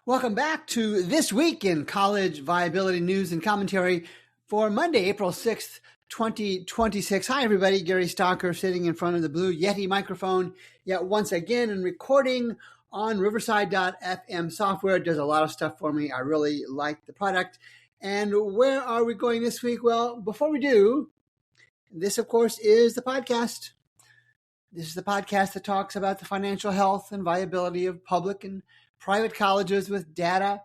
Welcome back to This Week in College Viability News and Commentary for Monday, April 6th, 2026. Hi, everybody. Gary Stalker sitting in front of the Blue Yeti microphone yet once again and recording on Riverside.fm software. It does a lot of stuff for me. I really like the product. And where are we going this week? Well, before we do, this, of course, is the podcast. This is the podcast that talks about the financial health and viability of public and private colleges with data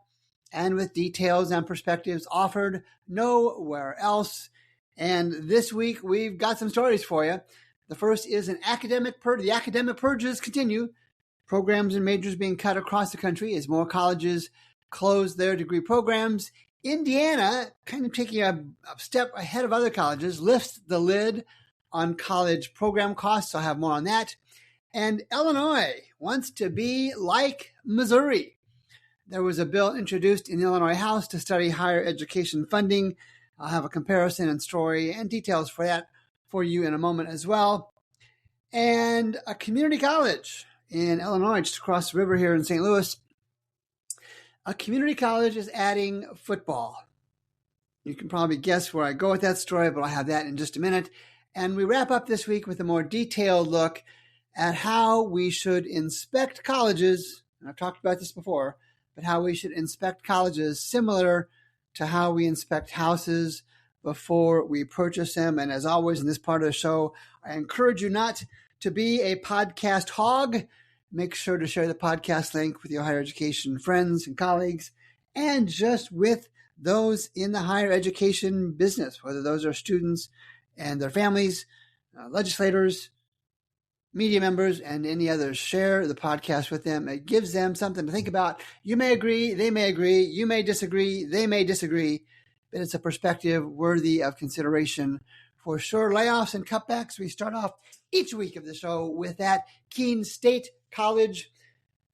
and with details and perspectives offered nowhere else. And this week, we've got some stories for you. The first is the academic purges continue. Programs and majors being cut across the country as more colleges close their degree programs. Indiana, kind of taking a step ahead of other colleges, lifts the lid on college program costs. I'll have more on that. And Illinois wants to be like Missouri. There was a bill introduced in the Illinois House to study higher education funding. I'll have a comparison and story and details for that for you in a moment as well. And a community college in Illinois, just across the river here in St. Louis. A community college is adding football. You can probably guess where I go with that story, but I'll have that in just a minute. And we wrap up this week with a more detailed look at how we should inspect colleges, and I've talked about this before, but how we should inspect colleges similar to how we inspect houses before we purchase them. And as always in this part of the show, I encourage you not to be a podcast hog. Make sure to share the podcast link with your higher education friends and colleagues, and just with those in the higher education business, whether those are students and their families, legislators, media members, and any others. Share the podcast with them. It gives them something to think about. You may agree, they may agree, you may disagree, they may disagree, but it's a perspective worthy of consideration for sure. Layoffs and cutbacks. We start off each week of the show with that. Keene State College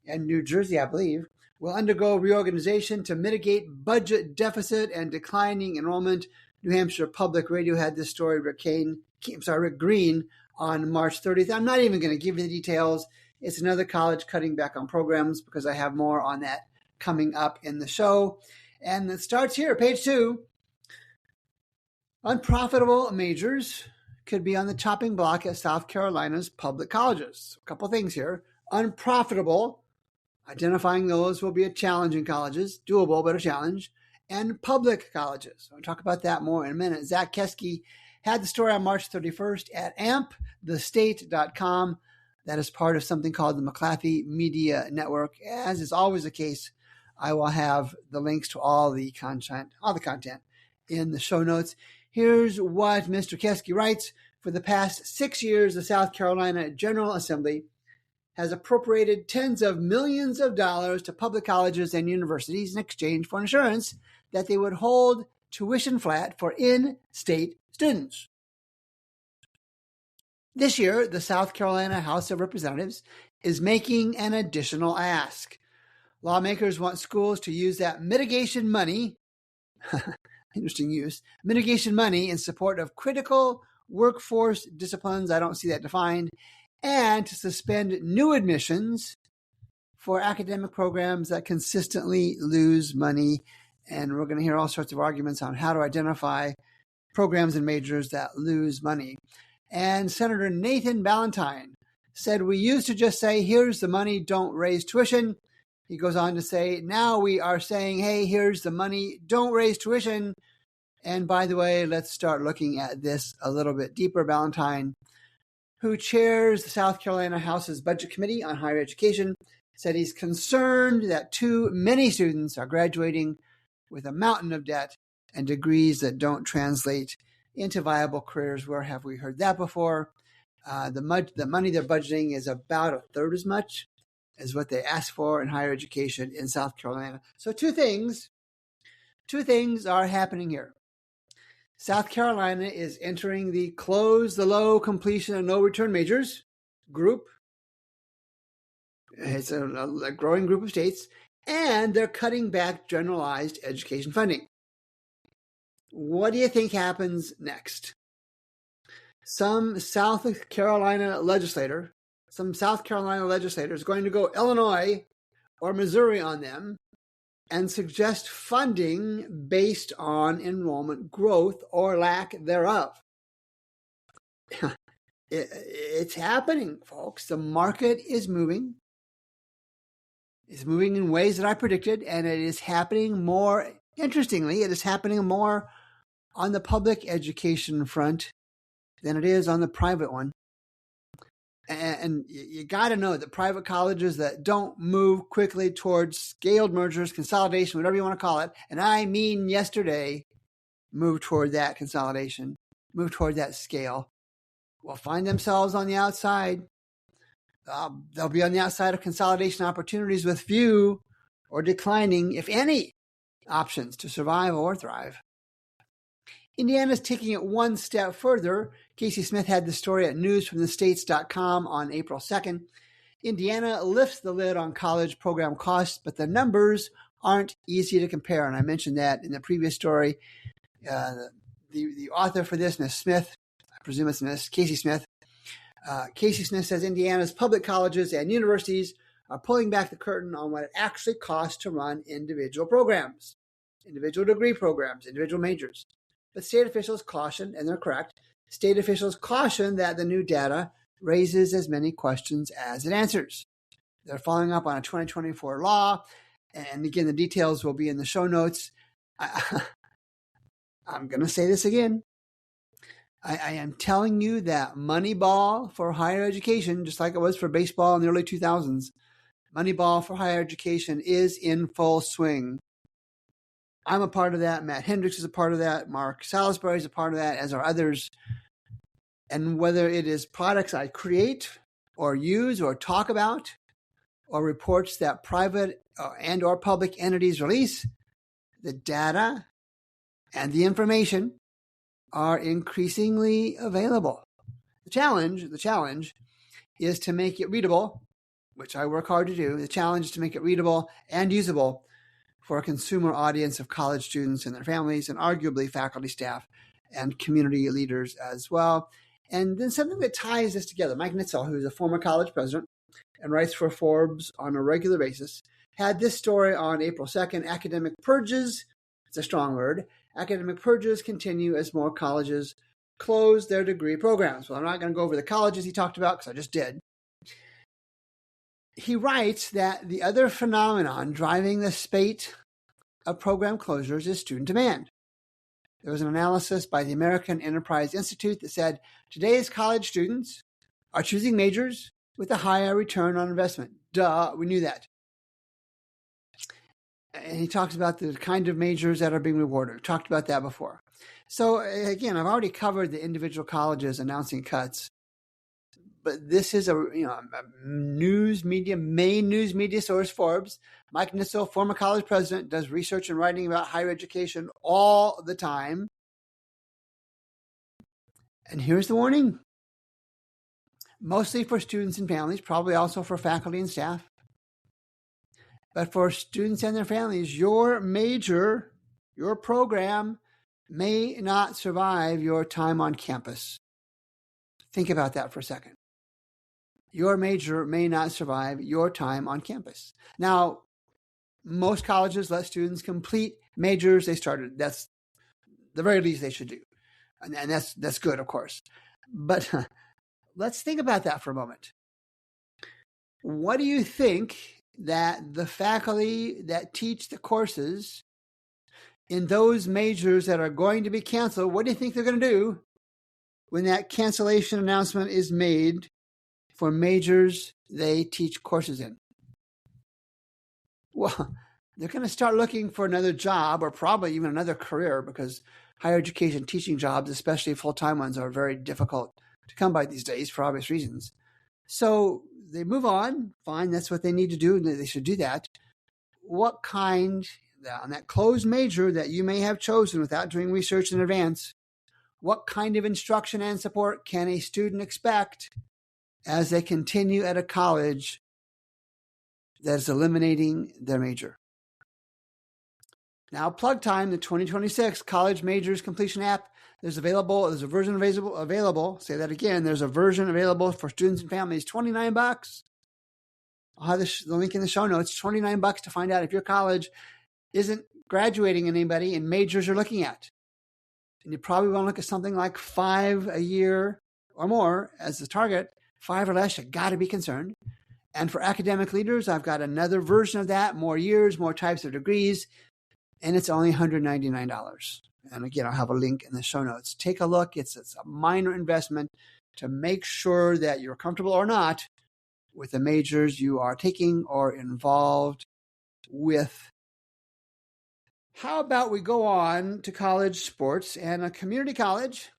in New Jersey, I believe, will undergo reorganization to mitigate budget deficit and declining enrollment. New Hampshire Public Radio had this story, Rick Green, on March 30th. I'm not even going to give you the details. It's another college cutting back on programs because I have more on that coming up in the show. And it starts here, page 2. Unprofitable majors could be on the chopping block at South Carolina's public colleges. A couple things here. Unprofitable, identifying those will be a challenge in colleges, doable but a challenge, and public colleges. I'll talk about that more in a minute. Zach Keske had the story on March 31st at ampthestate.com. That is part of something called the McClatchy Media Network. As is always the case, I will have the links to all the content in the show notes. Here's what Mr. Keske writes. For the past 6 years, the South Carolina General Assembly has appropriated tens of millions of dollars to public colleges and universities in exchange for insurance that they would hold tuition flat for in-state students. This year, the South Carolina House of Representatives is making an additional ask. Lawmakers want schools to use that mitigation money, interesting use, mitigation money in support of critical workforce disciplines, I don't see that defined, and to suspend new admissions for academic programs that consistently lose money. And we're going to hear all sorts of arguments on how to identify programs and majors that lose money. And Senator Nathan Ballantyne said, we used to just say, here's the money, don't raise tuition. He goes on to say, now we are saying, hey, here's the money, don't raise tuition. And by the way, let's start looking at this a little bit deeper. Ballantyne, who chairs the South Carolina House's Budget Committee on Higher Education, said he's concerned that too many students are graduating with a mountain of debt and degrees that don't translate into viable careers. Where have we heard that before? The money they're budgeting is about a third as much as what they asked for in higher education in South Carolina. So two things are happening here. South Carolina is entering the close the low completion and no return majors group. It's a growing group of states, and they're cutting back generalized education funding. What do you think happens next? Some South Carolina legislator is going to go Illinois or Missouri on them and suggest funding based on enrollment growth or lack thereof. It's happening, folks. The market is moving. It's moving in ways that I predicted, and it is happening more, interestingly, it is happening more on the public education front than it is on the private one. And you got to know that private colleges that don't move quickly towards scaled mergers, consolidation, whatever you want to call it, and I mean yesterday, move toward that consolidation, move toward that scale, will find themselves on the outside. They'll be on the outside of consolidation opportunities with few or declining, if any, options to survive or thrive. Indiana's taking it one step further. Casey Smith had the story at newsfromthestates.com on April 2nd. Indiana lifts the lid on college program costs, but the numbers aren't easy to compare. And I mentioned that in the previous story. The author for this, Ms. Smith, I presume it's Ms. Casey Smith. Casey Smith says Indiana's public colleges and universities are pulling back the curtain on what it actually costs to run individual programs, individual degree programs, individual majors. But state officials caution, and they're correct, state officials caution that the new data raises as many questions as it answers. They're following up on a 2024 law, and again, the details will be in the show notes. I'm going to say this again. I am telling you that Moneyball for higher education, just like it was for baseball in the early 2000s, Moneyball for higher education is in full swing. I'm a part of that. Matt Hendricks is a part of that. Mark Salisbury is a part of that, as are others. And whether it is products I create or use or talk about or reports that private and or public entities release, the data and the information are increasingly available. The challenge is to make it readable, which I work hard to do. The challenge is to make it readable and usable for a consumer audience of college students and their families, and arguably faculty, staff, and community leaders as well. And then something that ties this together. Mike Nitzel, who's a former college president and writes for Forbes on a regular basis, had this story on April 2nd. Academic purges, it's a strong word, academic purges continue as more colleges close their degree programs. Well, I'm not going to go over the colleges he talked about because I just did. He writes that the other phenomenon driving the spate of program closures is student demand. There was an analysis by the American Enterprise Institute that said today's college students are choosing majors with a higher return on investment. Duh, we knew that. And he talks about the kind of majors that are being rewarded. We talked about that before. So again, I've already covered the individual colleges announcing cuts, but this is a main news media source, Forbes. Mike Nitzel, former college president, does research and writing about higher education all the time. And here's the warning. Mostly for students and families, probably also for faculty and staff. But for students and their families, your major, your program may not survive your time on campus. Think about that for a second. Your major may not survive your time on campus. Now, most colleges let students complete majors they started. That's the very least they should do. And that's good, of course. But let's think about that for a moment. What do you think that the faculty that teach the courses in those majors that are going to be canceled, what do you think they're going to do when that cancellation announcement is made for majors they teach courses in? Well, they're going to start looking for another job or probably even another career, because higher education teaching jobs, especially full-time ones, are very difficult to come by these days for obvious reasons. So they move on. Fine, that's what they need to do. They should do that. What kind, on that closed major that you may have chosen without doing research in advance, what kind of instruction and support can a student expect as they continue at a college that is eliminating their major? Now, Plug Time, the 2026 College Majors Completion app, there's a version available. Say that again. There's a version available for students and families, $29. I'll have the link in the show notes. $29 to find out if your college isn't graduating anybody in majors you're looking at. And you probably want to look at something like 5 a year or more as the target. 5 or less, you got to be concerned. And for academic leaders, I've got another version of that, more years, more types of degrees, and it's only $199. And again, I'll have a link in the show notes. Take a look. It's a minor investment to make sure that you're comfortable or not with the majors you are taking or involved with. How about we go on to college sports, and a community college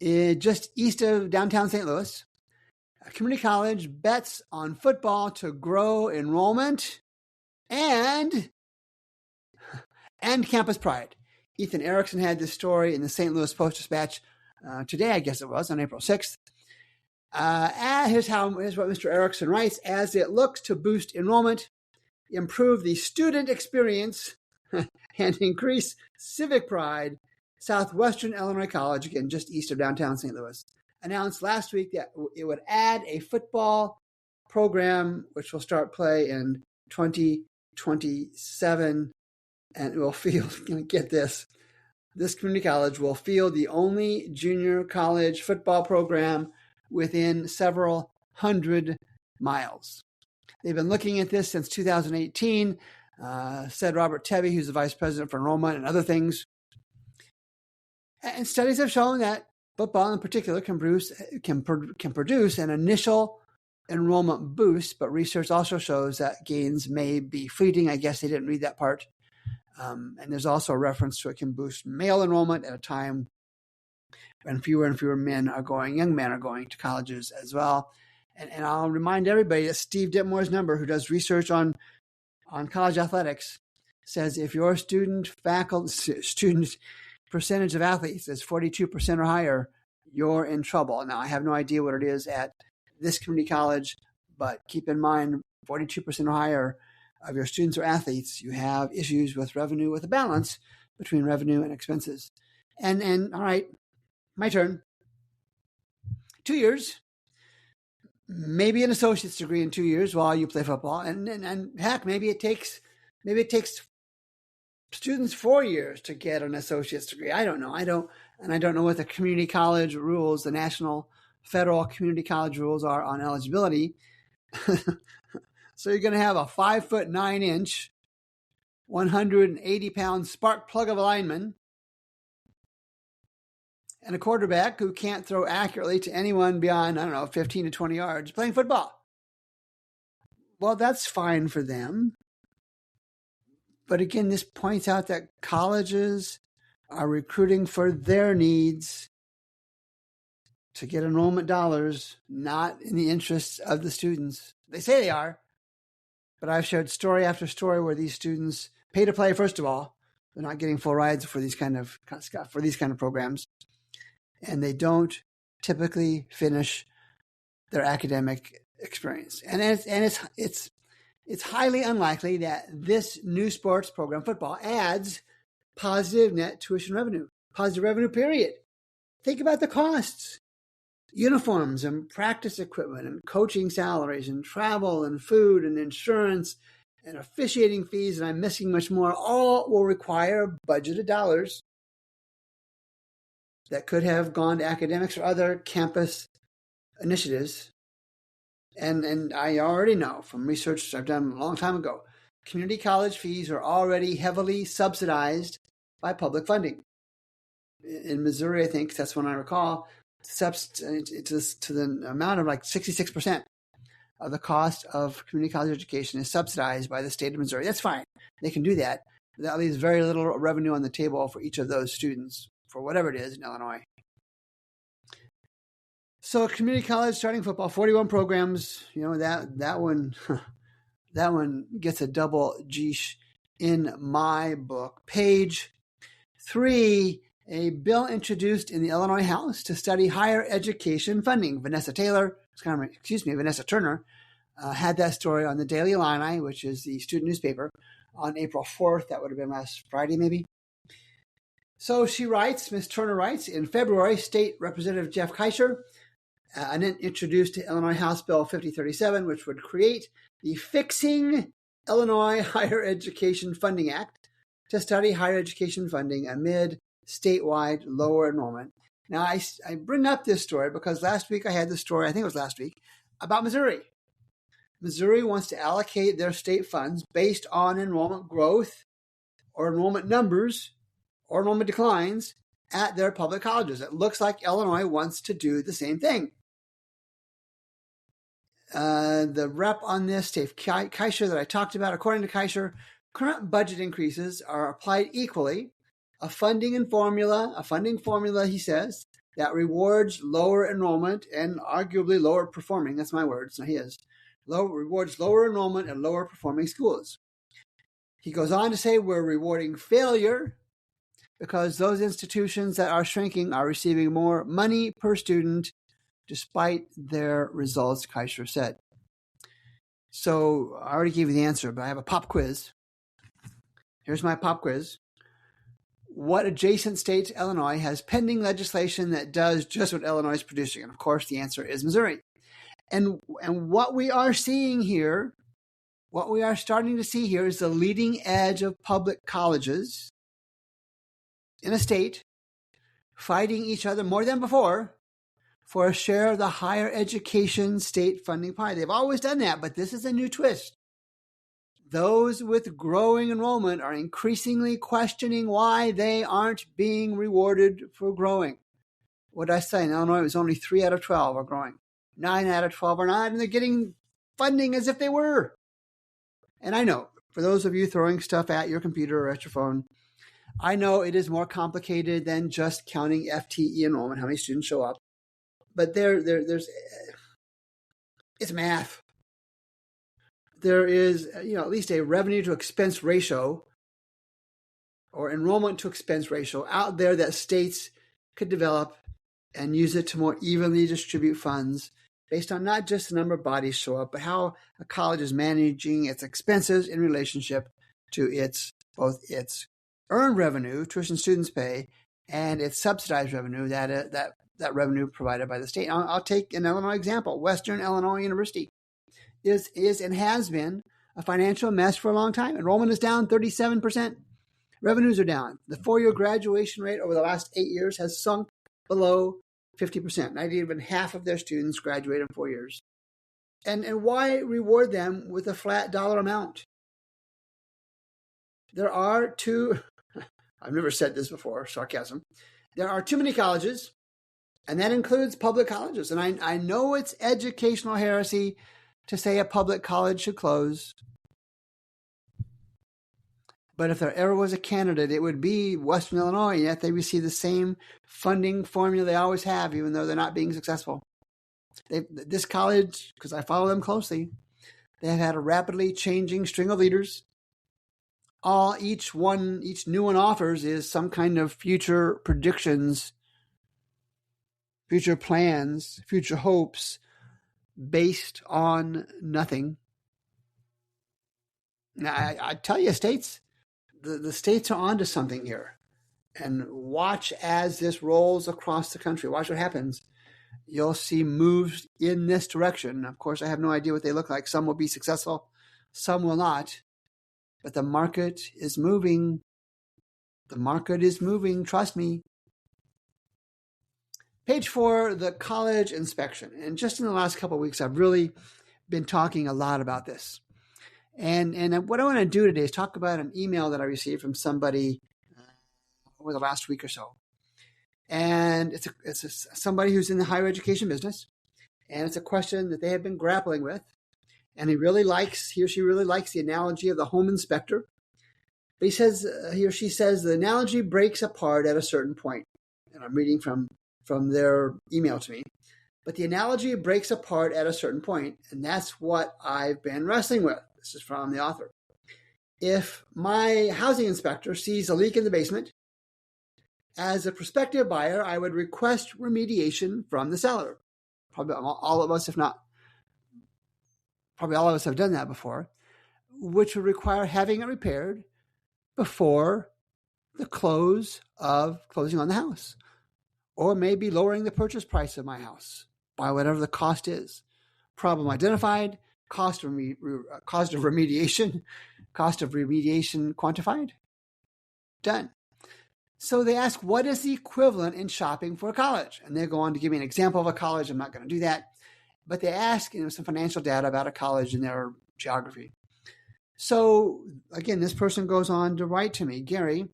just east of downtown St. Louis. A community college bets on football to grow enrollment and campus pride. Ethan Erickson had this story in the St. Louis Post-Dispatch today, I guess it was, on April 6th. Here's what Mr. Erickson writes. As it looks to boost enrollment, improve the student experience, and increase civic pride, Southwestern Illinois College, again, just east of downtown St. Louis, announced last week that it would add a football program which will start play in 2027, and it will field, get this community college will field the only junior college football program within several hundred miles. They've been looking at this since 2018, said Robert Tebby, who's the vice president for enrollment and other things. And studies have shown that football in particular can produce an initial enrollment boost, but research also shows that gains may be fleeting. I guess they didn't read that part. And there's also a reference to it can boost male enrollment at a time when fewer and fewer young men are going to colleges as well. And I'll remind everybody that Steve Ditmore's number, who does research on college athletics, says if your student percentage of athletes is 42% or higher, you're in trouble. Now, I have no idea what it is at this community college, but keep in mind, 42% or higher of your students or athletes, you have issues with revenue, with a balance between revenue and expenses. And all right, my turn. 2 years, maybe an associate's degree in 2 years while you play football, and heck, maybe it takes students 4 years to get an associate's degree. I don't know. I don't know what the community college rules, the national federal community college rules are on eligibility. So you're going to have a 5'9", 180-pound spark plug of a lineman and a quarterback who can't throw accurately to anyone beyond, 15 to 20 yards playing football. Well, that's fine for them. But again, this points out that colleges are recruiting for their needs to get enrollment dollars, not in the interests of the students. They say they are, but I've shared story after story where these students pay to play. First of all, they're not getting full rides for these kind of programs, and they don't typically finish their academic experience. And it's highly unlikely that this new sports program, football, adds positive net tuition revenue, positive revenue, period. Think about the costs. Uniforms and practice equipment and coaching salaries and travel and food and insurance and officiating fees, and I'm missing much more, all will require budgeted dollars that could have gone to academics or other campus initiatives. And I already know from research I've done a long time ago, community college fees are already heavily subsidized by public funding. In Missouri, I think that's when I recall, to the amount of like 66% of the cost of community college education is subsidized by the state of Missouri. That's fine. They can do that. That leaves very little revenue on the table for each of those students for whatever it is in Illinois. So community college starting football, 41 programs, that one gets a double G in my book. Page 3, a bill introduced in the Illinois House to study higher education funding. Vanessa Turner, had that story on the Daily Illini, which is the student newspaper, on April 4th. That would have been last Friday, maybe. So she writes, Ms. Turner writes, in February, State Representative Jeff Keischer introduced Illinois House Bill 5037, which would create the Fixing Illinois Higher Education Funding Act to study higher education funding amid statewide lower enrollment. Now, I bring up this story because last week I had the story, I think it was last week, about Missouri. Missouri wants to allocate their state funds based on enrollment growth or enrollment numbers or enrollment declines at their public colleges. It looks like Illinois wants to do the same thing. The rep on this, Dave Keisher, that I talked about, according to Keisher, current budget increases are applied equally. A funding formula, he says, that rewards lower enrollment and arguably lower performing, that's my words, not his, rewards lower enrollment and lower performing schools. He goes on to say we're rewarding failure because those institutions that are shrinking are receiving more money per student despite their results, Keisher said. So I already gave you the answer, but I have a pop quiz. Here's my pop quiz. What adjacent state to Illinois has pending legislation that does just what Illinois is producing? And of course, the answer is Missouri. And what we are seeing here, what we are starting to see here is the leading edge of public colleges in a state fighting each other more than before for a share of the higher education state funding pie. They've always done that, but this is a new twist. Those with growing enrollment are increasingly questioning why they aren't being rewarded for growing. What did I say? In Illinois, it was only 3 out of 12 are growing. 9 out of 12 are not, and they're getting funding as if they were. And I know, for those of you throwing stuff at your computer or at your phone, I know it is more complicated than just counting FTE enrollment, how many students show up. But there's it's math. There is, at least a revenue to expense ratio or enrollment to expense ratio out there that states could develop and use it to more evenly distribute funds based on not just the number of bodies show up, but how a college is managing its expenses in relationship to both its earned revenue, tuition students pay, and its subsidized revenue, that revenue provided by the state. I'll take an Illinois example. Western Illinois University is and has been a financial mess for a long time. Enrollment is down 37%. Revenues are down. The 4-year graduation rate over the last 8 years has sunk below 50%. Not even half of their students graduate in 4 years. And why reward them with a flat dollar amount? There are I've never said this before, sarcasm. There are too many colleges, and that includes public colleges. And I know it's educational heresy to say a public college should close. But if there ever was a candidate, it would be Western Illinois, yet they receive the same funding formula they always have, even though they're not being successful. This college, because I follow them closely, they have had a rapidly changing string of leaders. Each new one offers is some kind of future predictions, future plans, future hopes, based on nothing. Now, I tell you, states, the states are onto something here. And watch as this rolls across the country. Watch what happens. You'll see moves in this direction. Of course, I have no idea what they look like. Some will be successful, some will not. But the market is moving. The market is moving, trust me. Page 4, the college inspection. And just in the last couple of weeks, I've really been talking a lot about this. And what I want to do today is talk about an email that I received from somebody over the last week or so. And it's somebody who's in the higher education business. And it's a question that they have been grappling with. And he or she really likes the analogy of the home inspector. But he or she says, the analogy breaks apart at a certain point. And I'm reading from their email to me. But the analogy breaks apart at a certain point, and that's what I've been wrestling with. This is from the author. If my housing inspector sees a leak in the basement, as a prospective buyer, I would request remediation from the seller. Probably all of us, if not, probably all of us have done that before, which would require having it repaired before the closing on the house. Or maybe lowering the purchase price of my house by whatever the cost is. Problem identified, cost of remediation quantified? Done. So they ask, what is the equivalent in shopping for a college? And they go on to give me an example of a college. I'm not going to do that. But they ask some financial data about a college in their geography. So again, this person goes on to write to me, Gary,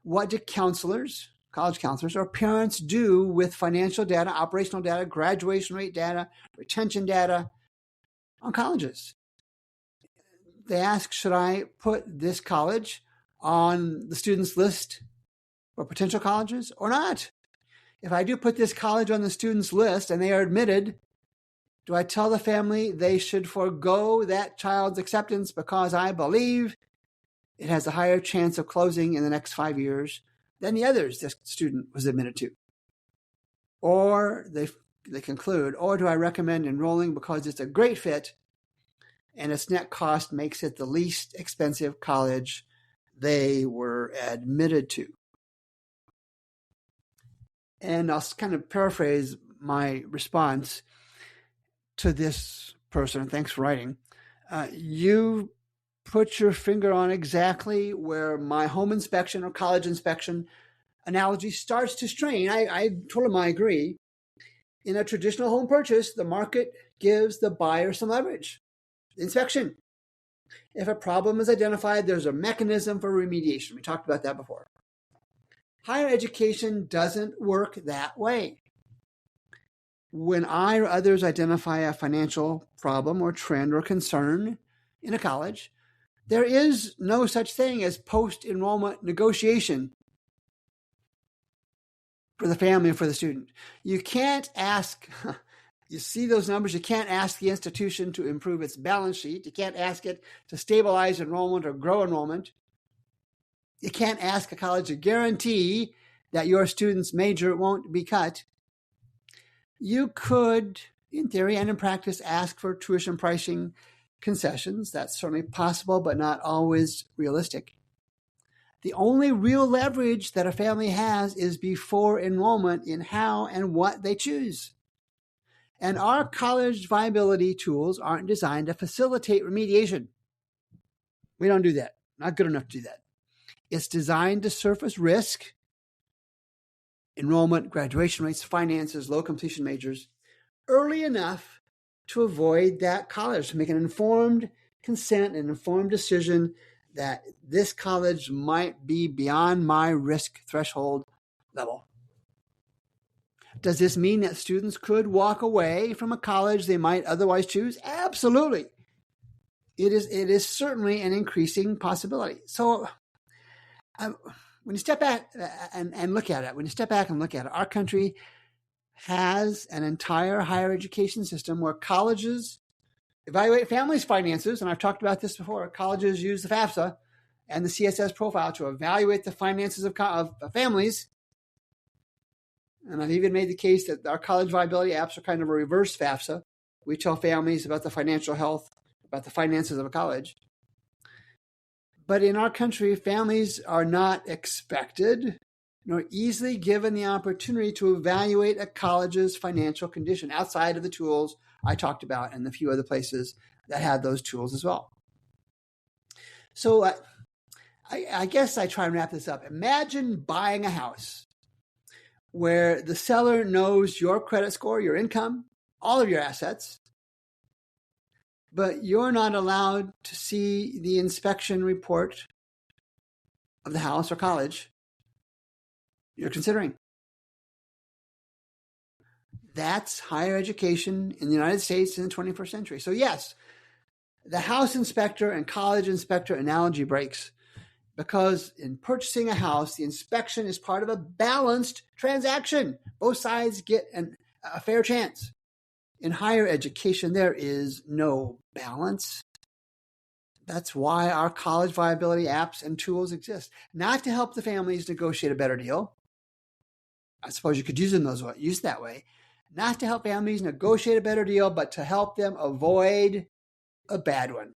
what do college counselors, or parents do with financial data, operational data, graduation rate data, retention data on colleges? They ask, should I put this college on the students list for potential colleges or not? If I do put this college on the students list and they are admitted, do I tell the family they should forego that child's acceptance because I believe it has a higher chance of closing in the next 5 years than the others this student was admitted to? Or they conclude, or do I recommend enrolling because it's a great fit and its net cost makes it the least expensive college they were admitted to? And I'll kind of paraphrase my response to this person. Thanks for writing. You put your finger on exactly where my home inspection or college inspection analogy starts to strain. I told him I agree. In a traditional home purchase, the market gives the buyer some leverage. Inspection. If a problem is identified, there's a mechanism for remediation. We talked about that before. Higher education doesn't work that way. When I or others identify a financial problem or trend or concern in a college, there is no such thing as post-enrollment negotiation for the family or for the student. You can't ask, you see those numbers, you can't ask the institution to improve its balance sheet. You can't ask it to stabilize enrollment or grow enrollment. You can't ask a college to guarantee that your student's major won't be cut. You could, in theory and in practice, ask for tuition pricing concessions. That's certainly possible, but not always realistic. The only real leverage that a family has is before enrollment in how and what they choose. And our college viability tools aren't designed to facilitate remediation. We don't do that. Not good enough to do that. It's designed to surface risk, enrollment, graduation rates, finances, low completion majors, early enough to avoid that college, to make an informed consent, an informed decision that this college might be beyond my risk threshold level. Does this mean that students could walk away from a college they might otherwise choose? Absolutely. It is certainly an increasing possibility. So when you step back and look at it, our country has an entire higher education system where colleges evaluate families' finances, and I've talked about this before. Colleges use the FAFSA and the CSS profile to evaluate the finances of families. And I've even made the case that our college viability apps are kind of a reverse FAFSA. We tell families about the financial health, about the finances of a college. But in our country, families are not expected nor easily given the opportunity to evaluate a college's financial condition outside of the tools I talked about and the few other places that have those tools as well. So I guess I try and wrap this up. Imagine buying a house where the seller knows your credit score, your income, all of your assets, but you're not allowed to see the inspection report of the house or college you're considering. That's higher education in the United States in the 21st century. So yes, the house inspector and college inspector analogy breaks, because in purchasing a house, the inspection is part of a balanced transaction. Both sides get a fair chance. In higher education, there is no balance. That's why our college viability apps and tools exist. Not to help the families negotiate a better deal. I suppose you could use them that way. Not to help families negotiate a better deal, but to help them avoid a bad one.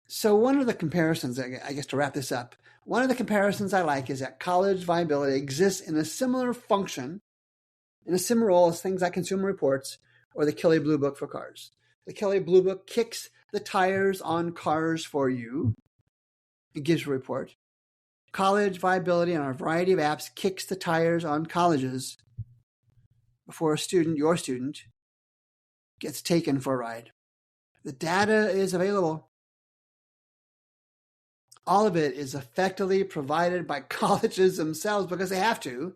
So one of the comparisons, I guess to wrap this up, one of the comparisons I like is that college viability exists in a similar function, in a similar role as things like Consumer Reports, or the Kelley Blue Book for cars. The Kelley Blue Book kicks the tires on cars for you. It gives a report. College Viability on a variety of apps kicks the tires on colleges before a student, your student, gets taken for a ride. The data is available. All of it is effectively provided by colleges themselves because they have to.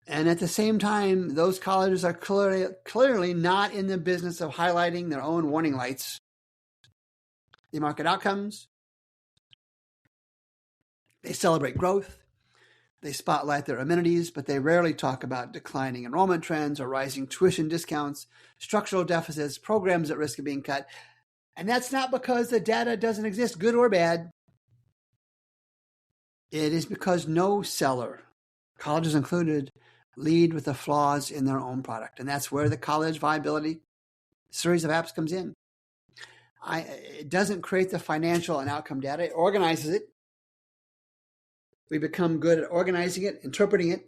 And at the same time, those colleges are clearly not in the business of highlighting their own warning lights. They market outcomes. They celebrate growth. They spotlight their amenities, but they rarely talk about declining enrollment trends or rising tuition discounts, structural deficits, programs at risk of being cut. And that's not because the data doesn't exist, good or bad. It is because no seller, colleges included, lead with the flaws in their own product. And that's where the College Viability series of apps comes in. It doesn't create the financial and outcome data. It organizes it. We become good at organizing it, interpreting it,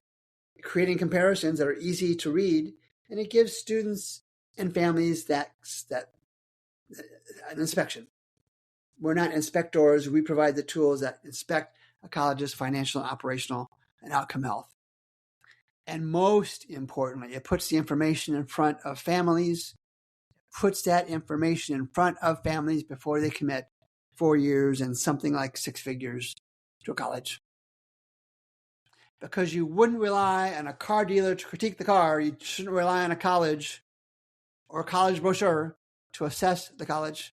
creating comparisons that are easy to read, and it gives students and families that an inspection. We're not inspectors. We provide the tools that inspect a college's financial, operational, and outcome health. And most importantly, it puts the information in front of families, puts that information in front of families before they commit 4 years and something like 6 figures to a college. Because you wouldn't rely on a car dealer to critique the car, you shouldn't rely on a college or a college brochure to assess the college.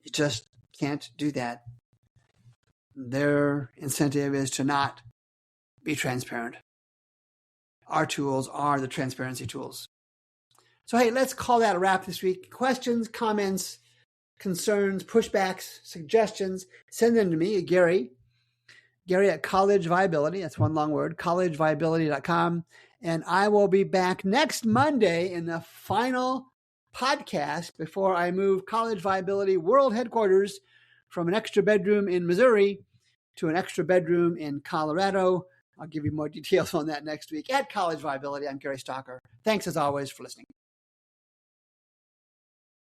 You just can't do that. Their incentive is to not be transparent. Our tools are the transparency tools. So, hey, let's call that a wrap this week. Questions, comments, concerns, pushbacks, suggestions, send them to me at Gary at College Viability. That's one long word, collegeviability.com. And I will be back next Monday in the final podcast before I move College Viability World Headquarters from an extra bedroom in Missouri to an extra bedroom in Colorado. I'll give you more details on that next week at College Viability. I'm Gary Stocker. Thanks as always for listening.